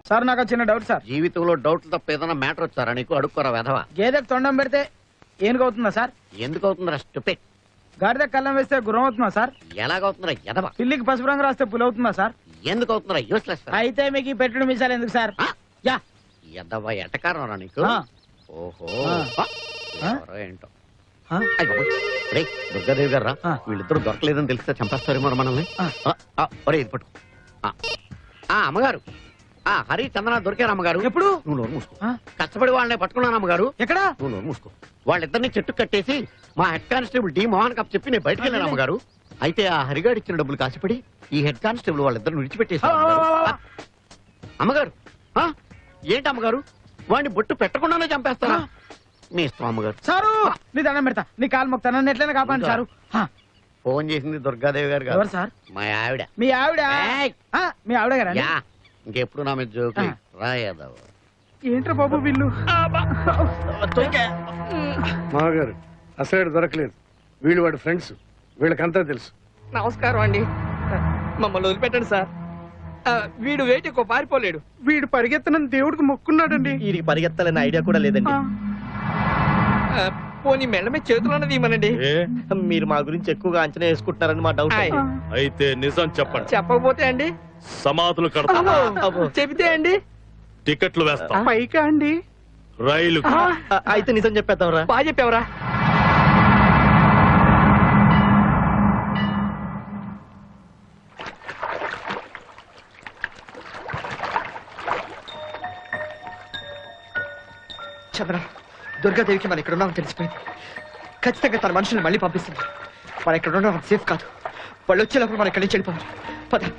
Sir నాకు చిన్న doubt sir. జీవితంలో డౌట్ తప్ప ఏదైనా మ్యాటర్ వచ్చారా నీకు? అడుక్కోరా వెధవా. గేదెకు తొండం పెడితే ఏనుగవుతుందా సార్? ఎందుకు అవుతుందిరా స్టూపిడ్? గాడిద కళ్ళం వేస్తే గుర్రం అవుతుందా సార్? ఎలాగవుతుందిరా ఎదవా? పిల్లికి పసుపు రంగు రాస్తే పులి అవుతుందా సార్? ఎందుకు అవుతుందిరా యూస్లెస్? అయితే మీకు ఈ పెట్టుడు మిసాలు ఎందుకు సార్? యా ఎదవా ఎటకారం రా నీకు. ఓహో ఎవరో ఏంటో. దుర్గాదేవి గారు రా. వీళ్ళిద్దరు దొరకలేదని తెలిస్తే చంపేస్తారేమో మనల్ని. ఒరే ఇది పట్టు. అమ్మగారు హరి చందన దొరికారు అమ్మగారు. ఎప్పుడు? నువ్వు నోరు మూసుకో. కష్టపడి వాళ్ళని పట్టుకున్నాను అమ్మగారు. ఎక్కడ? నువ్వు నోరు మూసుకో. వాళ్ళిద్దరిని చెట్టు కట్టేసి మా హెడ్ కానిస్టేబుల్ డి మోహన్ కప్ చెప్పి నేను బయటకు వెళ్ళాను అమ్మగారు. అయితే ఆ హరిగాడు ఇచ్చిన డబ్బులు కాసిపడి ఈ హెడ్ కానిస్టేబుల్ వాళ్ళిద్దరిని విడిచిపెట్టేశారు అమ్మగారు. ఏంటి అమ్మగారు వాడిని బొట్టు పెట్టకుండానే చంపేస్తారా? మీ ఇష్టం అమ్మగారు. సారు నీ దండం పెడతా, నీ కాలు మొక్తా, నన్ను ఎట్లయినా కాపాడు సారు. ఫోన్ చేసింది దుర్గాదేవి గారు ఎవరు సార్? మా ఆవిడ. మీ ఆవిడ? మీ ఆవిడ గారా? ఇంకెప్పుడు నా మీద జోకి రాయదావ. ఏంట్రా బాబు వీళ్ళు? మామగారు అసలు దొరకలేదు. వీళ్ళు వాడి ఫ్రెండ్స్, వీళ్ళకంతా తెలుసు. నమస్కారం అండి, మమ్మల్ని వదిలిపెట్టండి సార్. వీడు వేటి ఎక్కువ పారిపోలేడు. వీడు పరిగెత్తనని దేవుడికి మొక్కున్నాడండి. వీడికి పరిగెత్తాలనే ఐడియా కూడా లేదండి. పోనీ మెల్ల మీద చేతులున్నది ఇవ్వనండి. మీరు మా గురించి ఎక్కువగా అంచనా వేసుకుంటున్నారని మా డౌట్. అయితే నిజం చెప్పండి. చెప్పకపోతే అండి సమాధులు కడతా, చెబితే అండి టికెట్లు వేస్తా, పైకా అండి రైలు. అయితే నిజం చెప్పేద్దాంరా. బాగా చెప్పావరా. చంద్ర, దుర్గాదేవికి మనం ఇక్కడ ఉన్నామని తెలిసిపోయింది. ఖచ్చితంగా తన మనుషుల్ని మళ్ళీ పంపిస్తుంది. మనం ఇక్కడ ఉండడం సేఫ్ కాదు. వాళ్ళు వచ్చేటప్పుడు మనం ఇక్కడి నుంచి వెళ్ళిపోవాలి. పద.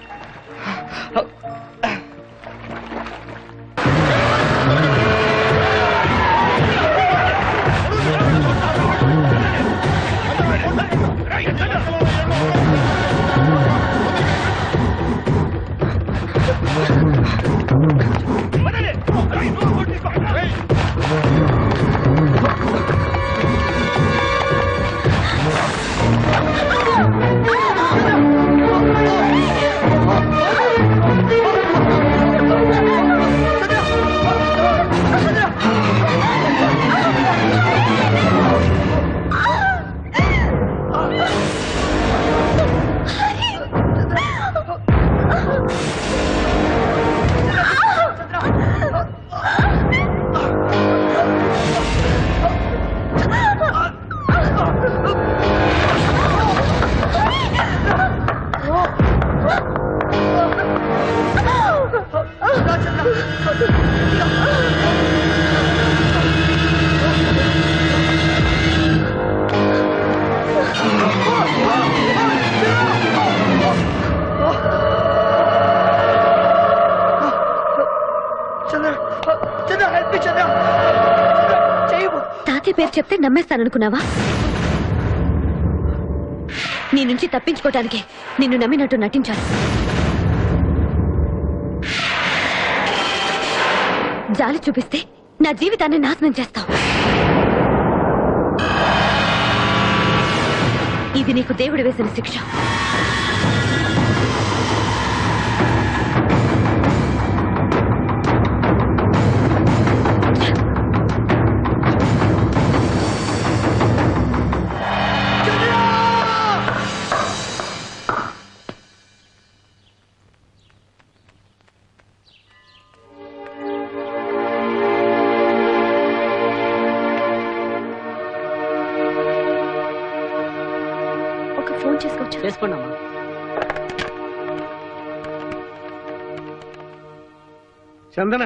తాతయ్య పేరు చెప్తే నమ్మేస్తాననుకున్నావా? నీ నుంచి తప్పించుకోవటానికి నిన్ను నమ్మినట్టు నటించాను. జాలి చూపిస్తే నా జీవితాన్ని నాశనం చేస్తావు. ఇది నీకు దేవుడు వేసిన శిక్ష. ఫోన్ చేసుకోవచ్చు. చేసుకోండమ్మా. చందన,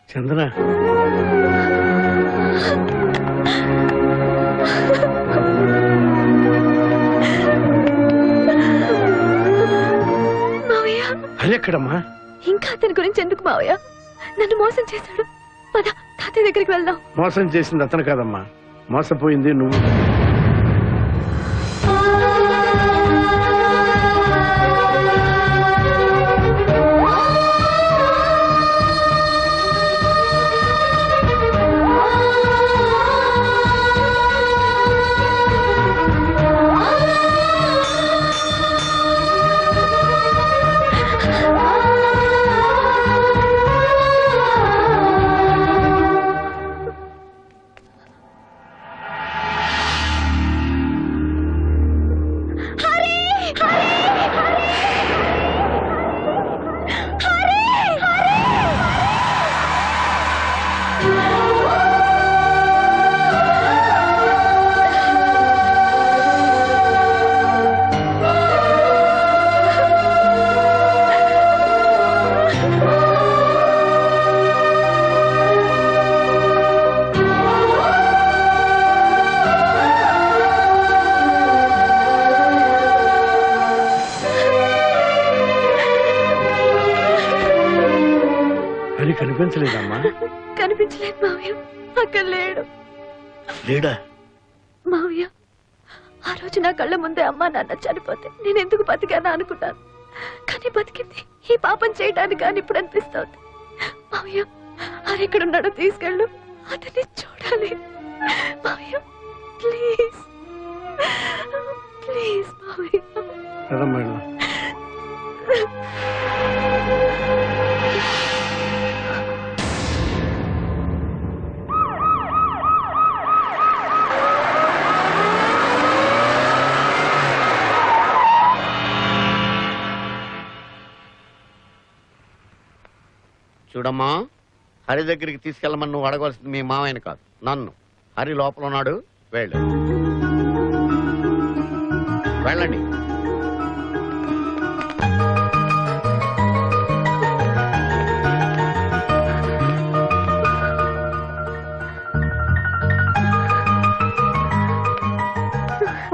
చందన, మావయ్య ఎక్కడమ్మా? ఇంకా అతని గురించి ఎందుకు మావయ్య? నన్ను మోసం చేశాడు. పద తాతయ్య దగ్గరికి వెళ్దాం. మోసం చేసింది అతను కాదమ్మా, మోసపోయింది నువ్వు. కనిపించలేదు మావయ్య. అక్కడ లేడు. లేడా? మావయ్య, ఆ రోజు నా కళ్ళ ముందే అమ్మా నాన్న చనిపోతే నేను ఎందుకు బతికానా అనుకున్నాను. కానీ బతికింది ఈ పాపం చేయడానికి కానీ ఇప్పుడు అనిపిస్తోంది. మావయ్య, అది ఎక్కడున్నాడో తీసుకెళ్ళు, అతన్ని చూడాలి. మావయ్య ప్లీజ్ ప్లీజ్ మావయ్య. మేడం చూడమ్మా, హరి దగ్గరికి తీసుకెళ్ళమని నువ్వు అడగవలసింది మీ మామయ్యని కాదు, నన్ను. హరి లోపల ఉన్నాడు, వెళ్ళు. వెళ్ళండి.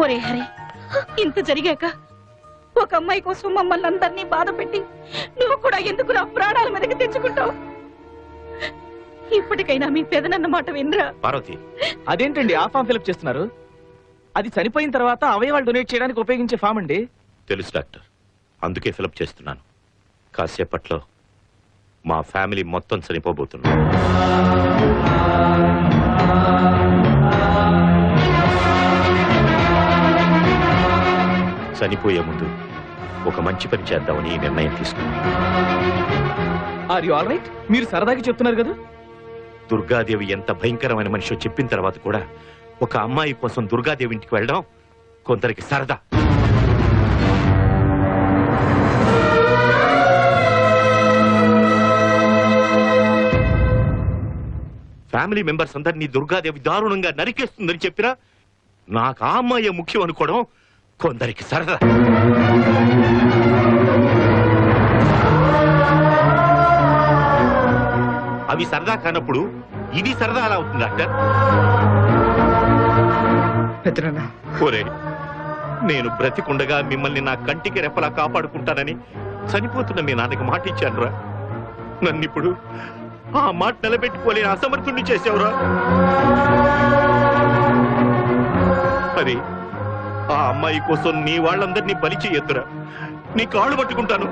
ఒరే హరి, ఇంత జరిగాక ఒక అమ్మాయి కోసం మమ్మల్ని అందరినీ బాధ పెట్టి నువ్వు కూడా ఎందుకు నా ప్రాణాల మీదకి తెచ్చుకుంటావు? ఇప్పటికైనా మీ పెదనన్న మాట వినరా? పార్వతి, అదేంటండి ఆ ఫామ్ ఫిలప్ చేస్తున్నారు? అది చనిపోయిన తర్వాత అవయవాలు డొనేట్ చేయడానికి ఉపయోగించే ఫామ్ అండి. తెలుసు డాక్టర్, అందుకే ఫిలప్ చేస్తున్నాను. కాసేపట్లో మా ఫ్యామిలీ మొత్తం చనిపోబోతున్నాం. చనిపోయే ముందు ఒక మంచి పని చేద్దామని ఈ నిర్ణయం తీసుకున్నాను. Are you all right? మీరు సరదాగా చెప్తున్నారు కదా. దుర్గాదేవి ఎంత భయంకరమైన మనిషో చెప్పిన తర్వాత కూడా ఒక అమ్మాయి కోసం దుర్గాదేవి ఇంటికి వెళ్ళడం కొందరికి సరదా. ఫ్యామిలీ మెంబర్స్ అందరినీ దుర్గాదేవి దారుణంగా నరికేస్తుందని చెప్పినా నాకు ఆ అమ్మాయి ముఖ్యం అనుకోవడం కొందరికి సరదా. అవి సరదా కానప్పుడు ఇది సరదా అలా అవుతుంది డాక్టర్. ఒరే, నేను బ్రతికుండగా మిమ్మల్ని నా కంటికి రెప్పలా కాపాడుకుంటానని చనిపోతున్న మీ నాన్నకి మాట ఇచ్చానురా. నన్నిప్పుడు ఆ మాట నిలబెట్టుకోలేని అసమర్థుణ్ణి చేసావురా. అరే, ఆ అమ్మాయి కోసం నీ వాళ్ళందరినీ బలి చేయొద్దురా. నీ కాళ్ళు పట్టుకుంటాను.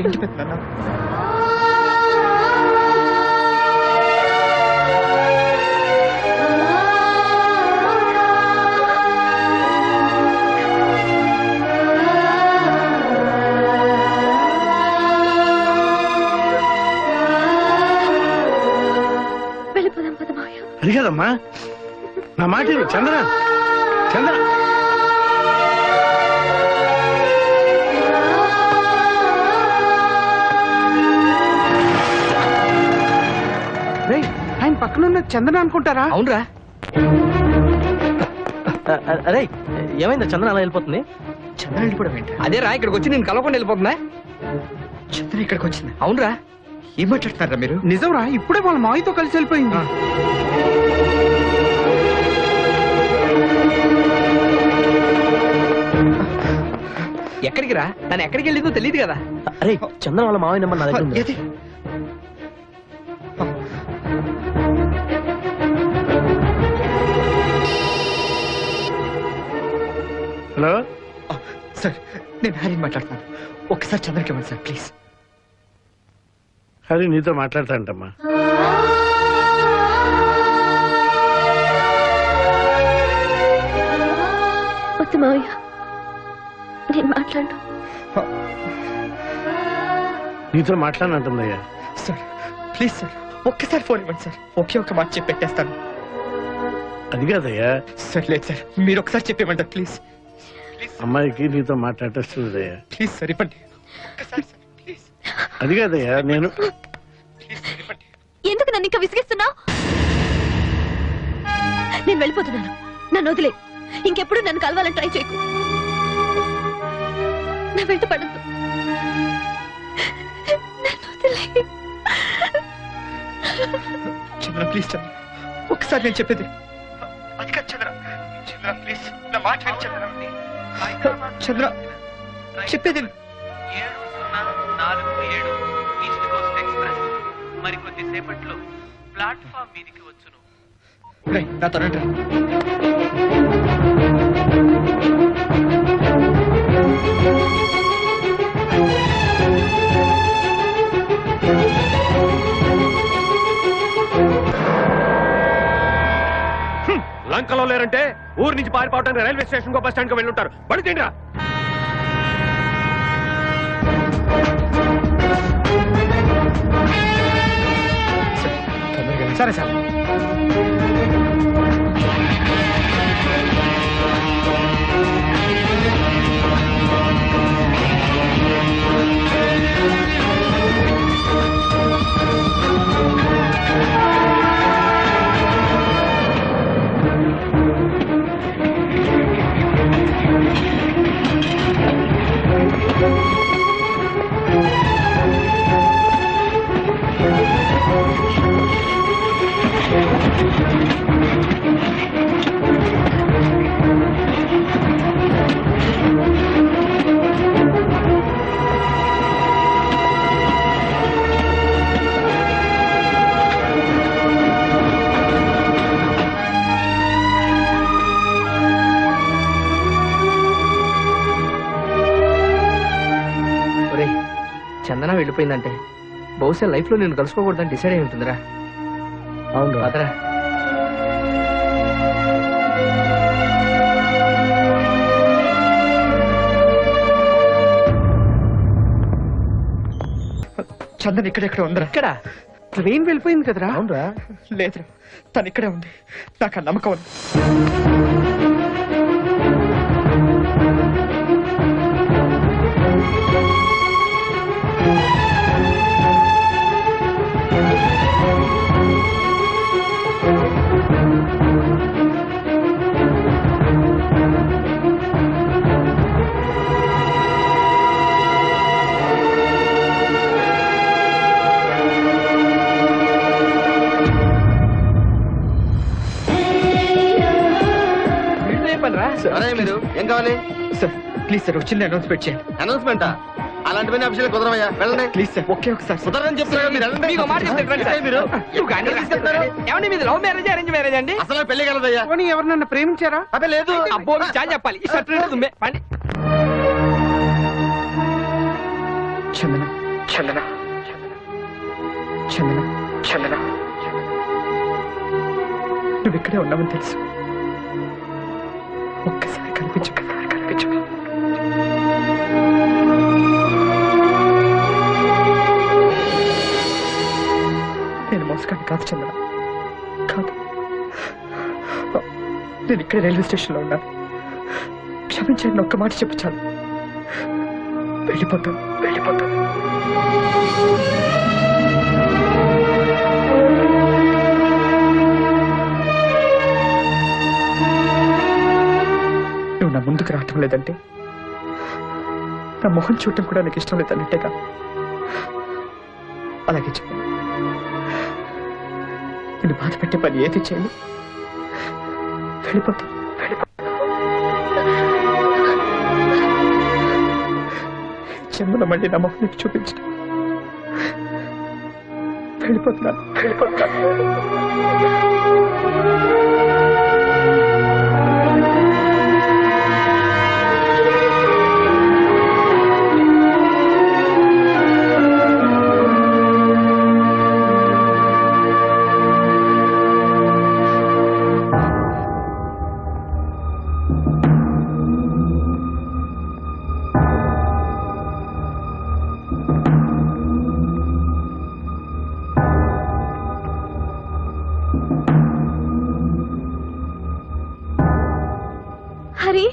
ఏంటి పెద్దనా? వెళ్ళిపోదాం పద మావయ్య. అది కదమ్మా, నా మాట విను. చంద్ర, చంద్ర, ఆయన పక్కన ఉన్న చందన అనుకుంటారా? అవునరా. అరే, ఏమైందా చంద్ర అలా వెళ్ళిపోతుంది? చంద్ర వెళ్ళిపోవడం ఏంటి? అదే రా, ఇక్కడికి వచ్చి నేను కలవకుండా వెళ్ళిపోతుందా? చంద్ర ఇక్కడికి వచ్చింది. అవునరా. ఏం మాట్లాడతారా మీరు? నిజంరా, ఇప్పుడే వాళ్ళ మావితో కలిసి వెళ్ళిపోయింది. ఎక్కడికి రా? తను ఎక్కడికి వెళ్ళిందో తెలియదు కదా. అరే, చంద్ర వాళ్ళ మావయ్య నెంబర్ నా దగ్గర ఉంది. ఏది? హలో సార్, నేను హరిని మాట్లాడుతున్నాను. ఒకసారి చంద్రకి ఇవ్వండి సార్, ప్లీజ్. హరి నీతో మాట్లాడతాంటమ్మా. వద్దు మావయ్య, నేను మాట్లాడు. నీతో మాట్లాడనంటుందయ్యా. సార్ ప్లీజ్ సార్, ఒక్కసారి ఫోన్ ఇవ్వండి సార్. ఒకే ఒక మాట చెప్పి పెట్టేస్తాను. అది కాదయ్యా, సార్ లేదు సార్, మీరు ఒకసారి చెప్పేమంటారు ప్లీజ్. అమ్మాయికి నీతో మాట్లాడేస్తుందయ్యా. ప్లీజ్ సార్ ఇవ్వండి. ఒక్కసారి సార్ ప్లీజ్. అది కాదయ్యా, నేను ప్లీజ్ సార్ ఇవ్వండి. ఎందుకు నన్ను ఇంకా విసిగిస్తున్నావు? నేను వెళ్ళిపోతున్నాను, నన్ను వదిలే. ఇంకెప్పుడు నన్ను కలవాలని ట్రై చేయకు. నా వెంట పడద్దు, నన్ను వదిలే. చంద్ర ప్లీజ్ చంద్ర, ఒక్కసారి నేను చెప్పేది. అది కాదు చంద్ర, చంద్ర ప్లీజ్ నా మాట విను చంద్ర. చంద్ర చెప్పేది విను. 7047 ఈస్ట్ కోస్ట్ ఎక్స్ప్రెస్ మరికొద్ది సేపట్లో ప్లాట్ఫామ్ మీదికి వచ్చును. రేయ్, నాతో రండి రా. లంకలో లేరంటే ఊరు నుంచి పారిపోవడానికి రైల్వే స్టేషన్ బస్ స్టాండ్ కి వెళ్ళుంటారు. బడి తిండ్రా. సరే సార్. చందన వెళ్ళిపోయిందంటే బహుశా లైఫ్ లో నేను కలుసుకోకూడదని డిసైడ్ అయి ఉంటుందిరా. అవును అదరా. చందన్ ఇక్కడెక్కడ ఉందిరా? ఇక్కడ ట్రైన్ వెళ్ళిపోయింది కదరా? అవునరా. లేదురా, తను ఇక్కడే ఉంది. నాకు ఆ నమ్మకం ఉంది. మీరు ఏం కావాలి సార్? ప్లీజ్ సార్, ఒక చిన్న అనౌన్స్మెంట్ చేయండి. అనౌన్స్మెంటా? అలాంటివన్నీ అఫీషియల్ కుదరవయ్యా, వెళ్ళండి. ప్లీజ్ సార్, ఒకే ఒకసారి సార్. కుదరని చెప్తున్నా మీరు వెళ్ళండి. మీకు మాట చెప్తాను సార్. మీరు ఏమండి మీది లవ్ మ్యారేజ్ అరేంజ్ మ్యారేజ్ అండి? అసలు పెళ్లి కలదయ్యా. పోనీ ఎవరినన్నా ప్రేమించారా? అదే లేదు. అబ్బో మీకు చాలా చెప్పాలి. ఈ షర్ట్ తుమ్మే పండి. చందన చందన చందన చందన నువ్వు ఇక్కడే ఉన్నావని తెలుసు. ఒక్కసారి కనిపించు, ఒక్కసారి కనిపించు. నేను మోసగాన్ని కాదు చంద్ర, కాదు. నేను ఇక్కడే రైల్వే స్టేషన్లో ఉన్నాను. క్షమించండి, ఒక్క మాట చెప్పు చాలు. వెళ్ళిపోతాను, వెళ్ళిపోతాను. నువ్వు నా ముందుకు రావటం లేదంటే నా మొహం చూడటం కూడా నీకు ఇష్టం లేదన్నట్టేగా. అలాగే చెప్పు. నేను బాధ పెట్టే పని ఏది చేయను. వెళ్ళిపోతా, చందన మళ్ళీ నా మొహం నీకు చూపించడం. వెళ్ళిపోతున్నాను, వెళ్ళిపోతున్నాను. హరి,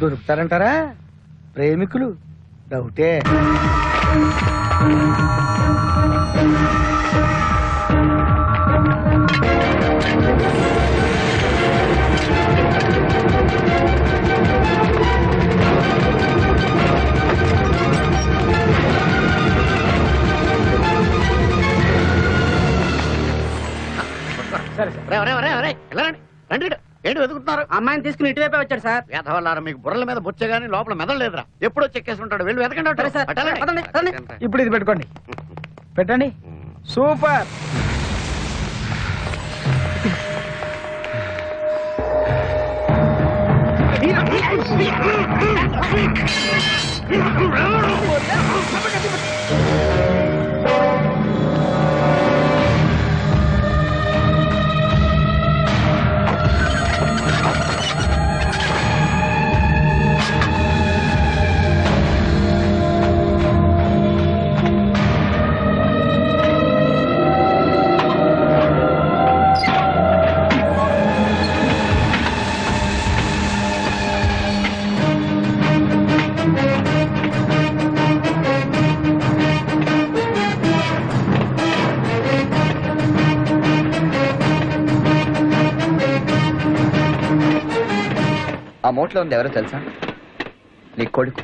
దొరుకుతారంటారా ప్రేమికులు? డౌటే. రండి ఏంటి వెతుకుతున్నారు? అమ్మాయిని తీసుకుని ఇటువైపే వచ్చాడు సార్. వేధవల్లారా, మీకు బుర్రల మీద బొచ్చే గానీ లోపల మెదలేదురా. ఎప్పుడో చెక్కేసి ఉంటాడు. వెళ్ళి వెతకండి అంటారు. సరే సార్, అట్టాలండి. పదండి, పదండి. ఇప్పుడు ఇది పెట్టుకోండి. పెట్టండి. సూపర్. ఆ మోట్లో ఉంది ఎవరో తెలుసా? నీ కొడుకు.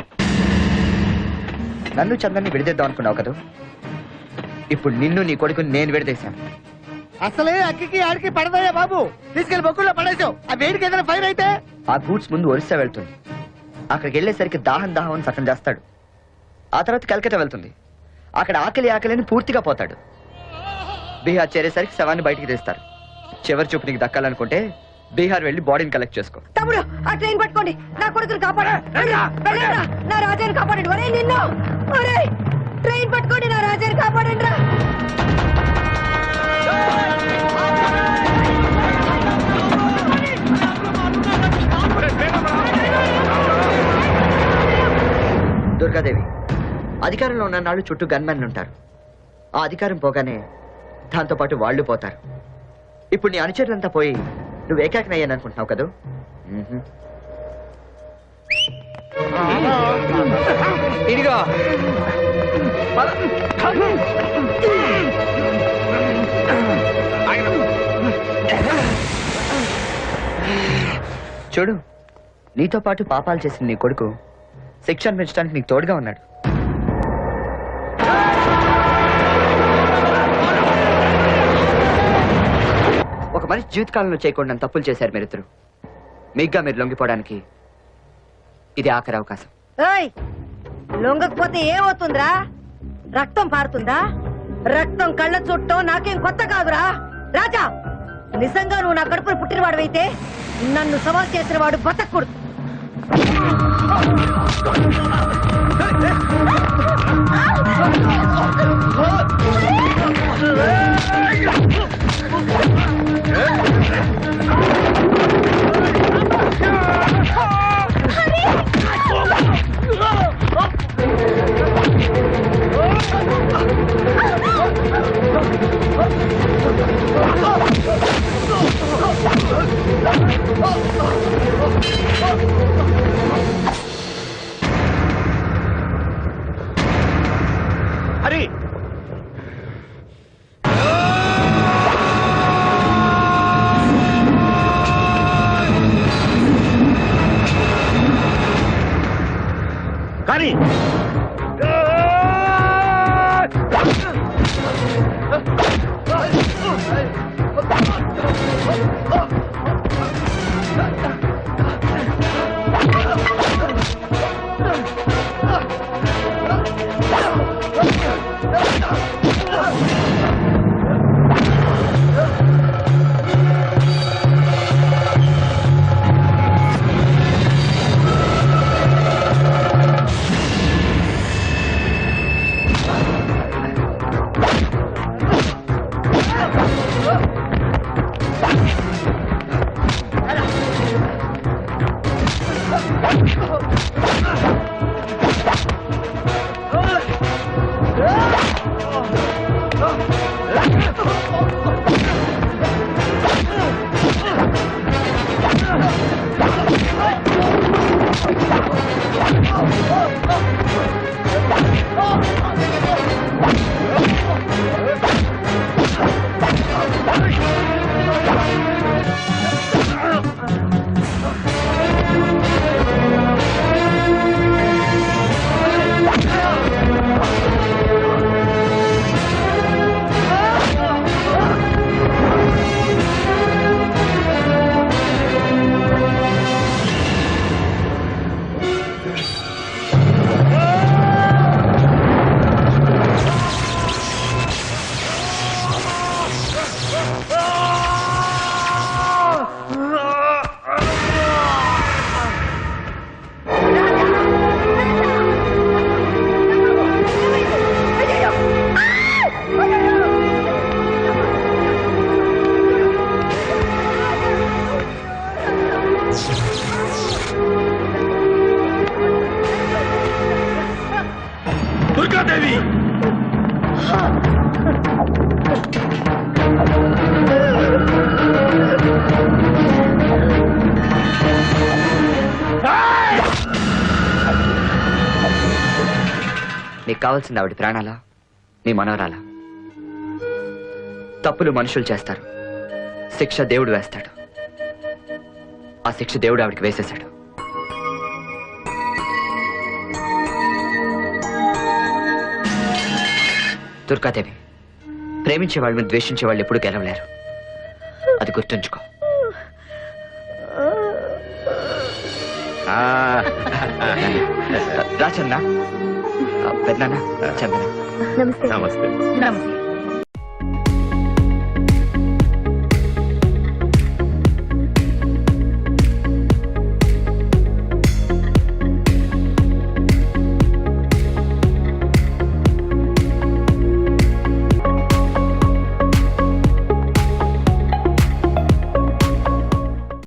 నన్ను చంద్రని విడిదేద్దాం అనుకున్నావు కదా, ఇప్పుడు నిన్ను నీ కొడుకుని నేను విడదీశాను. అసలే అక్కికి ఆడికి పడదయ్యా బాబు. తీసుకెళ్లి బొక్కుల్లో పడేసావు. ఆ వేడికి ఏదైనా ఫైర్ అయితే ఆ గూడ్స్ ముందు ఒరిస్సా వెళ్తుంది. అక్కడికి వెళ్ళేసరికి దాహం దాహం అని సగం చేస్తాడు. ఆ తర్వాత కలకత్తా వెళ్తుంది. అక్కడ ఆకలి ఆకలిని పూర్తిగా పోతాడు. బీహార్ చేరేసరికి శవాన్ని బయటికి తీస్తారు. చివరి చూపు నీకు దక్కాలనుకుంటే బీహార్ వెళ్ళి బాడీని కలెక్ట్ చేసుకో. తమ్ముడు ఆ ట్రైన్ పట్టుకోండి, నా కొడుకుని కాపాడండి. నా రాజాని కాపాడండి. ఒరే నిన్ను, ఒరే ట్రైన్ పట్టుకోండి, నా రాజాని కాపాడండి రా. దుర్గాదేవి, అధికారంలో ఉన్న నాళ్ళు చుట్టూ గన్మెన్లు ఉంటారు. ఆ అధికారం పోగానే దాంతో పాటు వాళ్ళు పోతారు. ఇప్పుడు నీ అనుచరులంతా పోయి నువ్వు ఏకాకినయ్యాను అనుకుంటున్నావు కదా. ఇదిగో చూడు, నీతో పాటు పాపాలు చేసిన నీ కొడుకు శిక్ష అనిపించడానికి నీకు తోడుగా ఉన్నాడు. ఒక మనిషి జీవితకాలంలో చేయకుండా తప్పులు చేశారు మీరిద్దరు. మీగ్గా మీరు లొంగిపోవడానికి ఇది ఆఖరి అవకాశం. లొంగకపోతే ఏమవుతుందిరా? రక్తం పారుతుందా? రక్తం కళ్ళ చుట్టూ నాకేం కొత్త కాదురా. రాజా, నిజంగా నువ్వు నా కడుపును పుట్టినవాడు అయితే నన్ను సవాల్ చేసిన వాడు బతకూడదు. హరి, కానీ దుర్గాదేవి నీకు కావాల్సింది ఆవిడ ప్రాణాలా నీ మనవరాలా? తప్పులు మనుషులు చేస్తారు, శిక్ష దేవుడు వేస్తాడు. ఆ శిక్ష దేవుడు ఆవిడకి వేసేశాడు. దుర్గాదేవి, ప్రేమించే వాళ్ళని ద్వేషించే వాళ్ళు ఎప్పుడు గెలవలేరు, అది గుర్తుంచుకో. రాచన్న, పెద్దనాన్న, చందన. నమస్తే. నమస్తే. నమస్తే.